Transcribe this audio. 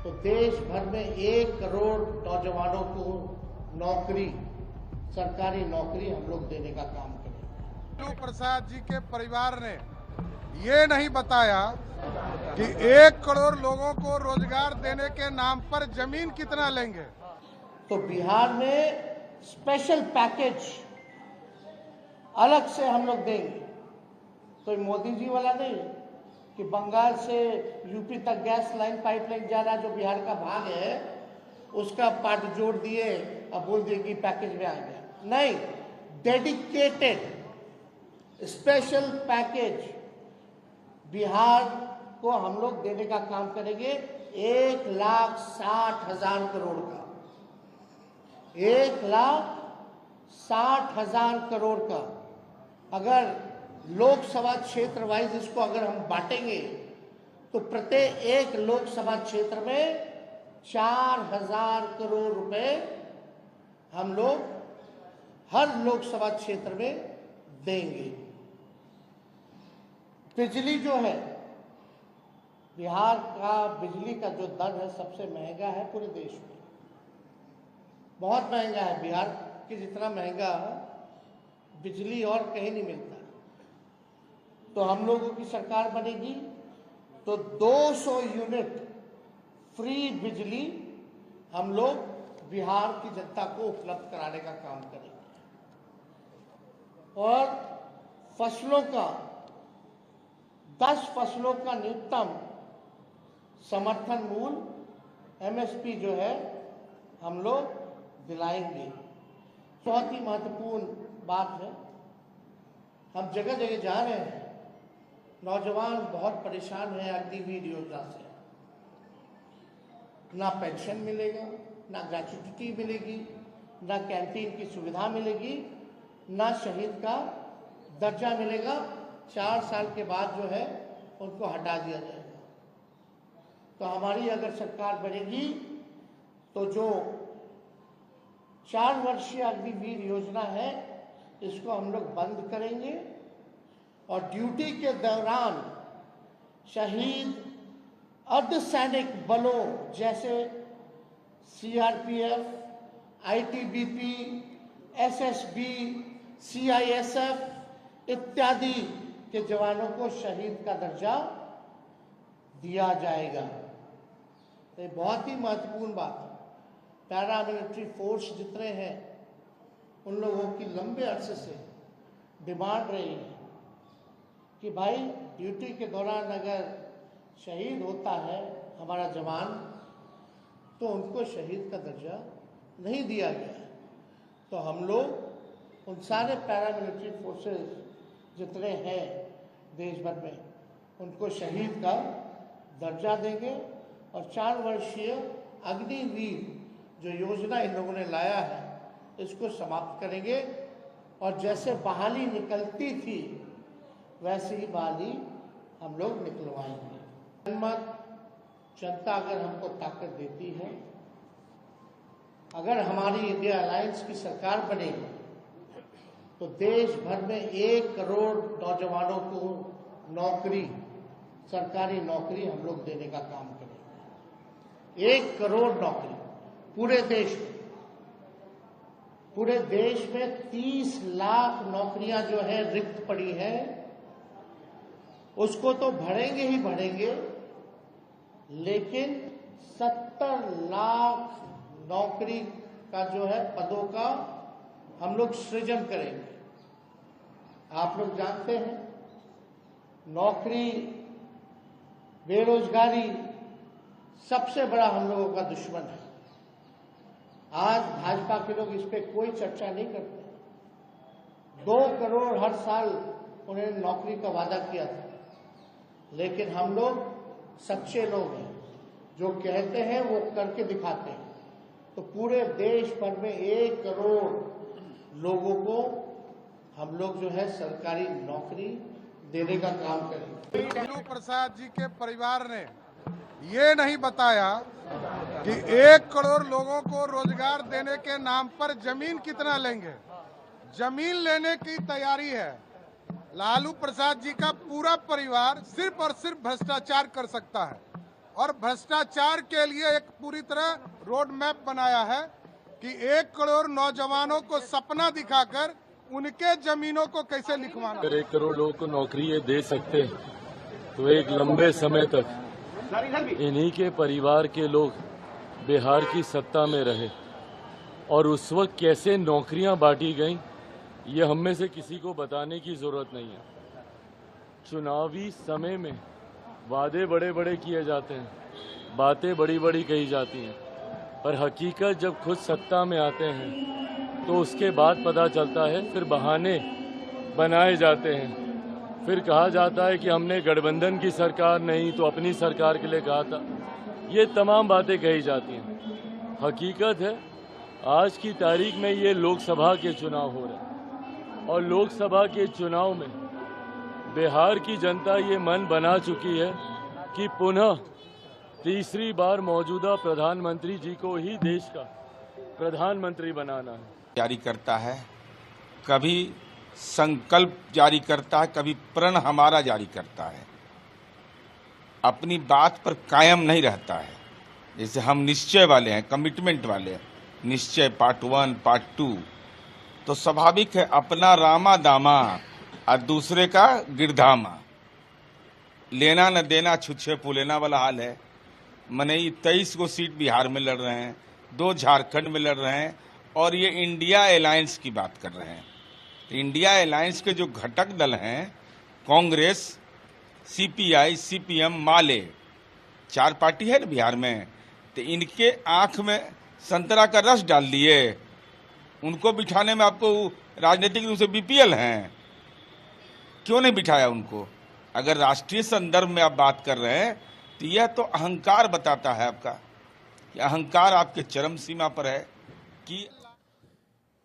तो देश भर में 1 करोड़ नौजवानों को नौकरी, सरकारी नौकरी हम लोग देने का काम करेंगे। लालू प्रसाद जी के परिवार ने ये नहीं बताया कि 1 करोड़ लोगों को रोजगार देने के नाम पर जमीन कितना लेंगे। तो बिहार में स्पेशल पैकेज अलग से हम लोग देंगे। तो मोदी जी वाला नहीं कि बंगाल से यूपी तक गैस लाइन पाइपलाइन जा रहा है, जो बिहार का भाग है, उसका पार्ट जोड़ दिए, अब बोल दिए कि पैकेज में आ गया। नहीं, डेडिकेटेड स्पेशल पैकेज बिहार को हम लोग देने का काम करेंगे। 1,60,000 करोड़ का, 1,60,000 करोड़ का। अगर लोकसभा क्षेत्र वाइज इसको अगर हम बांटेंगे तो प्रत्येक एक लोकसभा क्षेत्र में 4,000 करोड़ रुपए हम लोग हर लोकसभा क्षेत्र में देंगे। बिजली जो है, बिहार का बिजली का जो दर है सबसे महंगा है पूरे देश में, बहुत महंगा है। बिहार के जितना महंगा बिजली और कहीं नहीं मिलता। तो हम लोगों की सरकार बनेगी तो 200 यूनिट फ्री बिजली हम लोग बिहार की जनता को उपलब्ध कराने का काम करेंगे। और फसलों का 10 फसलों का न्यूनतम समर्थन मूल्य एमएसपी जो है हम लोग दिलाएंगे। बहुत ही महत्वपूर्ण बात है। हम जगह जगह जा रहे हैं, नौजवान बहुत परेशान है अग्निवीर योजना से। ना पेंशन मिलेगा, ना ग्रेच्युटी मिलेगी, ना कैंटीन की सुविधा मिलेगी, ना शहीद का दर्जा मिलेगा। 4 साल के बाद जो है उनको हटा दिया जाएगा। तो हमारी अगर सरकार बनेगी तो जो 4 वर्षीय अग्निवीर योजना है इसको हम लोग बंद करेंगे और ड्यूटी के दौरान शहीद अर्धसैनिक बलों जैसे सीआरपीएफ, आईटीबीपी, एसएसबी, सीआईएसएफ इत्यादि के जवानों को शहीद का दर्जा दिया जाएगा। तो ये बहुत ही महत्वपूर्ण बात है। पैरामिलिट्री फोर्स जितने हैं उन लोगों की लंबे अरसे से डिमांड रही है कि भाई ड्यूटी के दौरान अगर शहीद होता है हमारा जवान तो उनको शहीद का दर्जा नहीं दिया गया है। तो हम लोग उन सारे पैरामिलिट्री फोर्सेस जितने हैं देश भर में उनको शहीद का दर्जा देंगे और 4 वर्षीय अग्निवीर जो योजना इन लोगों ने लाया है इसको समाप्त करेंगे। और जैसे बहाली निकलती थी वैसे ही बहाली हम लोग निकलवाएंगे। जनमत, जनता अगर हमको ताकत देती है, अगर हमारी इंडिया अलायंस की सरकार बनेगी तो देश भर में 1 करोड़ नौजवानों को नौकरी, सरकारी नौकरी हम लोग देने का काम करेंगे। 1 करोड़ नौकरी पूरे देश में। पूरे देश में 30 लाख नौकरियां जो है रिक्त पड़ी है उसको तो भरेंगे ही भरेंगे, लेकिन 70 लाख नौकरी का जो है पदों का हम लोग सृजन करेंगे। आप लोग जानते हैं नौकरी, बेरोजगारी सबसे बड़ा हम लोगों का दुश्मन है। आज भाजपा के लोग इस पे कोई चर्चा नहीं करते। 2 करोड़ हर साल उन्होंने नौकरी का वादा किया था, लेकिन हम लोग सच्चे लोग हैं, जो कहते हैं वो करके दिखाते हैं। तो पूरे देश भर में 1 करोड़ लोगों को हम लोग जो है सरकारी नौकरी देने का काम करेंगे। लालू प्रसाद जी के परिवार ने ये नहीं बताया कि 1 करोड़ लोगों को रोजगार देने के नाम पर जमीन कितना लेंगे। जमीन लेने की तैयारी है। लालू प्रसाद जी का पूरा परिवार सिर्फ और सिर्फ भ्रष्टाचार कर सकता है और भ्रष्टाचार के लिए एक पूरी तरह रोड मैप बनाया है कि 1 करोड़ नौजवानों को सपना दिखाकर उनके जमीनों को कैसे लिखवाना। अगर 1 करोड़ लोगों को नौकरी ये दे सकते हैं तो एक लंबे समय तक इन्हीं के परिवार के लोग बिहार की सत्ता में रहे और उस वक्त कैसे नौकरियां बांटी गईं ये हम में से किसी को बताने की जरूरत नहीं है। चुनावी समय में वादे बड़े बड़े किए जाते हैं, बातें बड़ी बड़ी कही जाती हैं, पर हकीकत जब खुद सत्ता में आते हैं तो उसके बाद पता चलता है, फिर बहाने बनाए जाते हैं। फिर कहा जाता है कि हमने गठबंधन की सरकार नहीं तो अपनी सरकार के लिए कहा था। ये तमाम बातें कही जाती हैं। हकीकत है आज की तारीख में ये लोकसभा के चुनाव हो रहे हैं और लोकसभा के चुनाव में बिहार की जनता ये मन बना चुकी है कि पुनः तीसरी बार मौजूदा प्रधानमंत्री जी को ही देश का प्रधानमंत्री बनाना है। जारी करता है, कभी संकल्प जारी करता है, कभी प्रण हमारा जारी करता है। अपनी बात पर कायम नहीं रहता है। जैसे हम निश्चय वाले हैं, कमिटमेंट वाले हैं, निश्चय पार्ट 1 पार्ट 2, तो स्वाभाविक है अपना रामा दामा और दूसरे का गिरधामा, लेना न देना छुच्छे पुलेना वाला हाल है। मनई 23 को सीट बिहार में लड़ रहे हैं, 2 झारखंड में लड़ रहे हैं और ये इंडिया अलायंस की बात कर रहे हैं। इंडिया अलायंस के जो घटक दल हैं, कांग्रेस, सीपीआई, सीपीएम, माले, 4 पार्टी है ना बिहार में, तो इनके आंख में संतरा का रस डाल दिए। उनको बिठाने में आपको राजनीतिक रूप से बीपीएल हैं, क्यों नहीं बिठाया उनको? अगर राष्ट्रीय संदर्भ में आप बात कर रहे हैं तो यह तो अहंकार बताता है आपका, कि अहंकार आपके चरम सीमा पर है कि